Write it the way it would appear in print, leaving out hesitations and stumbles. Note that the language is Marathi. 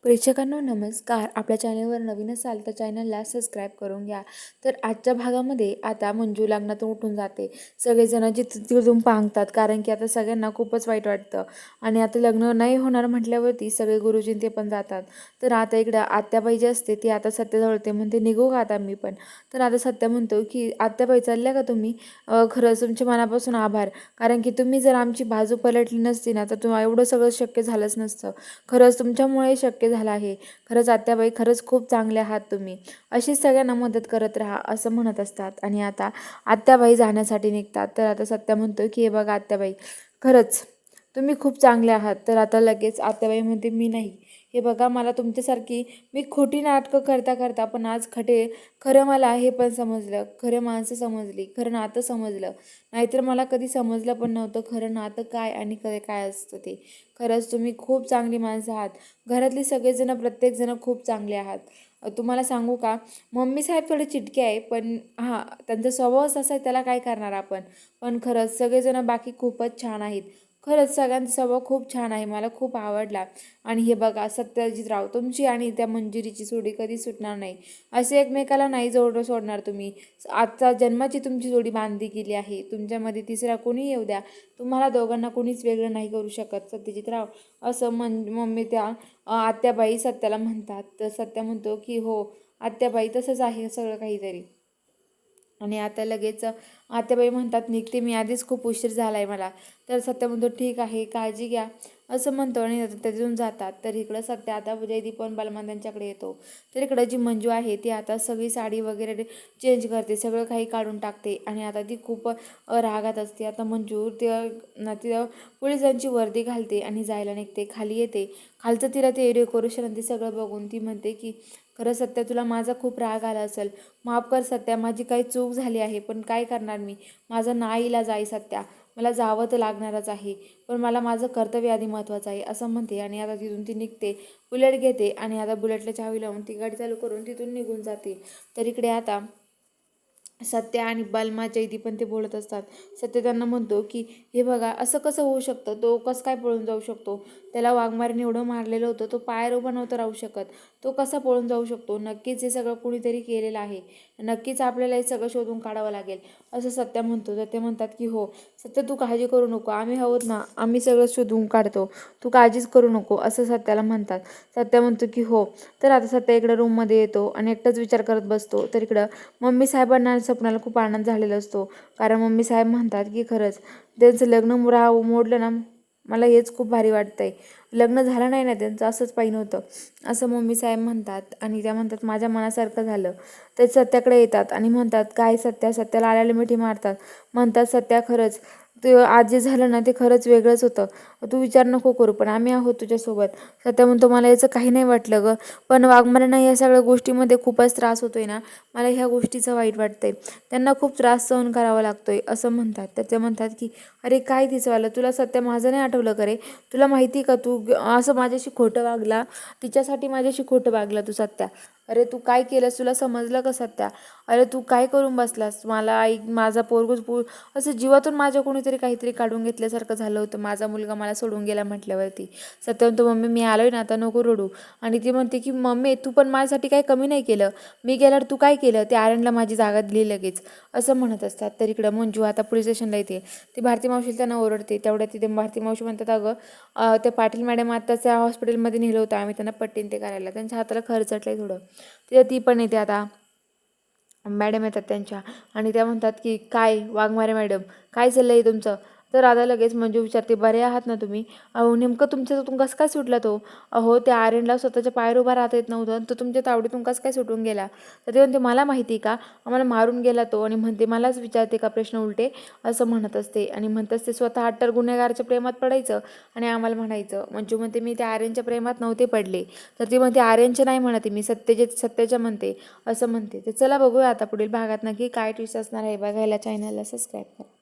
प्रेक्षकांनो नमस्कार. आपल्या चॅनलवर नवीन असाल तर चॅनलला सबस्क्राईब करून घ्या. तर आजच्या भागामध्ये आता मंजू लग्नातून उठून जाते. सगळेजण तिथून पांगतात कारण की आता सगळ्यांना खूपच वाईट वाटतं आणि आता लग्न नाही होणार म्हटल्यावरती सगळे गुरुजी ते पण जातात. तर आता इकडं आत्याबाई जी असते ती आता सत्याजवळ ते म्हणते निघू का आता मी पण. तर आता सत्या म्हणतो की आत्याबाई चालल्या का तुम्ही? खरंच तुमचे मनापासून आभार, कारण की तुम्ही जर आमची बाजू पलटली नसती ना तर तुम्हाला एवढं सगळं शक्य झालंच नसतं. खरंच तुमच्यामुळे शक्य झालं आहे. खरंच आत्याबाई खरंच खूप चांगले आहात तुम्ही. अशीच सगळ्यांना मदत करत राहा असं म्हणत असतात. आणि आता आत्याबाई जाण्यासाठी निघतात. तर आता सत्या म्हणतो की हे बघा आत्याबाई, खरंच तुम्ही खूप चांगले आहात. तर आता लगेच आत्याबाई म्हणते मी नाही. हे बघा मला तुमच्यासारखी मी खोटी नाटकं करता करता पण आज खरं मला हे पण समजलं, खरं माणसं समजली, खरं नातं समजलं. नाहीतर मला कधी समजलं पण नव्हतं खरं नातं काय आणि काय असतं ते. खरंच तुम्ही खूप चांगली माणसं आहात. घरातली सगळेजण प्रत्येकजण खूप चांगले आहात. तुम्हाला सांगू का, मम्मी साहेब थोडे चिटके आहे पण हां, त्यांचा स्वभावच असा आहे त्याला काय करणार आपण. पण खरंच सगळेजण बाकी खूपच छान आहेत. खरंच सगळ्यांचा स्वभाव खूप छान आहे, मला खूप आवडला. आणि हे बघा सत्यजितराव, तुमची आणि त्या मंजिरीची जोडी कधी सुटणार नाही. असे एकमेकाला नाही सोडणार तुम्ही. आजचा जन्माची तुमची जोडी बांधली गेली आहे. तुमच्यामध्ये तिसरा कोणी येऊ द्या, तुम्हाला दोघांना कोणीच वेगळं नाही करू शकत सत्यजितराव, असं मम्मी त्या आत्याबाई सत्याला म्हणतात. तर सत्या म्हणतो की हो आत्याबाई, तसंच आहे सगळं काहीतरी. आणि आता लगेच आत्याबाई म्हणतात निघते मी, आधीच खूप उशीर झाला आहे मला. तर सत्य म्हणतो ठीक आहे, काळजी घ्या असं म्हणतो आणि तिथून जातात. तर इकडं सत्य आता जयदीप पण बलमान त्यांच्याकडे येतो. तर इकडं जी मंजू आहे ती आता सगळी साडी वगैरे चेंज करते, सगळं काही काढून टाकते आणि आता ती खूप रागात असते. आता मंजू ती पोलिसांची वर्दी घालते आणि जायला निघते. खाली येते, खालचं तिला ते डेकोरेशन आणि ते सगळं बघून ती म्हणते की खरं सत्य तुला माझा खूप राग आला असेल, माफ कर सत्या, माझी काही चूक झाली आहे पण काय करणार मी, माझा नाईलाज आहे सत्या, मला जावं तर लागणारच आहे, पण मला माझं कर्तव्य आधी महत्त्वाचं आहे असं म्हणते. आणि आता तिथून ती निघते, बुलेट घेते आणि आता बुलेटला चावी लावून ती गाडी चालू करून तिथून निघून जाते. तर इकडे आता सत्य आणि बलमा जयदीप पण ते बोलत असतात. सत्य त्यांना म्हणतो की हे बघा असं कसं होऊ शकतं, तो कसं काय पळून जाऊ शकतो, त्याला वाघमारीने एवढं मारलेलं होतं, तो पायावर उभा नव्हता राहू शकत, तो कसा पळून जाऊ शकतो. नक्कीच हे सगळं कुणीतरी केलेलं आहे, नक्कीच आपल्याला हे सगळं शोधून काढावं लागेल असं सत्य म्हणतो. तर ते म्हणतात की हो सत्य तू काळजी करू नको, आम्ही आहोत ना, आम्ही सगळं शोधून काढतो, तू काळजीच करू नको असं सत्याला म्हणतात. सत्य म्हणतो की हो. तर आता सत्य इकडं रूममध्ये येतो आणि एकटाच विचार करत बसतो. तर इकडं मम्मी साहेबांना स्वप्नाला खूप आनंद झालेला असतो, कारण मम्मी साहेब म्हणतात की खरंच त्यांचं लग्न मोडलं ना, मला हेच खूप भारी वाटतंय, लग्न झालं नाही ना त्यांचं, असंच पाहिजे होतं असं मम्मी साहेब म्हणतात. आणि त्या म्हणतात माझ्या मनासारखं झालं. ते सत्याकडे येतात आणि म्हणतात काय सत्याला आल्याला मिठी मारतात. म्हणतात सत्या खरंच ते आज जे झालं ना ते खरंच वेगळंच होतं, तू विचार नको करू, पण आम्ही आहोत तुझ्यासोबत. सत्या म्हणतो मला याचं काही नाही वाटलं गं, पण वाघमाऱ्यांना या सगळ्या गोष्टीमध्ये खूपच त्रास होतोय ना, मला ह्या गोष्टीचं वाईट वाटतंय, त्यांना खूप त्रास सहन करावा लागतोय असं म्हणतात. तर ते म्हणतात की अरे काय तिचंवालं, तुला सत्य माझं नाही आठवलं का रे, तुला माहिती का तू असं माझ्याशी खोटं वागला, तिच्यासाठी माझ्याशी खोटं वागला तू सत्या, अरे तू काय केलंस, तुला समजलं का सत्या, अरे तू काय करून बसलास, मला आई माझा असं जीवातून माझ्या कोणीतरी काहीतरी काढून घेतल्यासारखं झालं होतं, माझा मुलगा मला सोडून गेला म्हटल्यावरती. सत्य म्हणतो मम्मी मी आलोय ना आता, नको रडू. आणि ती म्हणते की मम्मी तू पण माझ्यासाठी काही कमी नाही केलं, मी गेल्यावर तू काय केलं, ते आर्यनला माझी जागा दिली लगेच असं म्हणत असतात. तर इकडं मंजू आता पोलीस स्टेशनला येते, ती भारती मावशी त्यांना ओरडते. तेवढ्या तिथे भारती मावशी म्हणतात अगं ते पाटील मॅडम आत्ताच्या हॉस्पिटलमध्ये नेलं होतं आम्ही त्यांना पट्टीन ते करायला, त्यांच्या हाताला खरचटलं थोडं. तिथे ती पण येते, आता मॅडम येतात त्यांच्या आणि त्या म्हणतात की काय वाघमारे मॅडम काय चाललं आहे तुमचं. तर आता लगेच मंजू विचारते बरे आहात ना तुम्ही, अहो नेमकं तुमच्यातून कसं काय सुटला तो, अहो त्या आर्यनला स्वतःच्या पायावर उभा राहता येत नव्हतं तर तुमच्या तावडीतून कसं काय सुटून गेला. तर ते म्हणते मला माहिती का, आम्हाला मारून गेला तो, आणि म्हणते मलाच विचारते का प्रश्न उलटे असं म्हणत असते. आणि म्हणत असते स्वतः हट्टर गुन्हेगाराच्या प्रेमात पडायचं आणि आम्हाला म्हणायचं. मंजू म्हणते मी त्या आर्यनच्या प्रेमात नव्हते पडले. तर ती म्हणते आर्यनचे नाही म्हणते मी, सत्याच्या म्हणते असं म्हणते. तर चला बघूया आता पुढील भागात नक्की काय ट्विस्ट असणार आहे, बघायला चॅनलला सबस्क्राईब करा.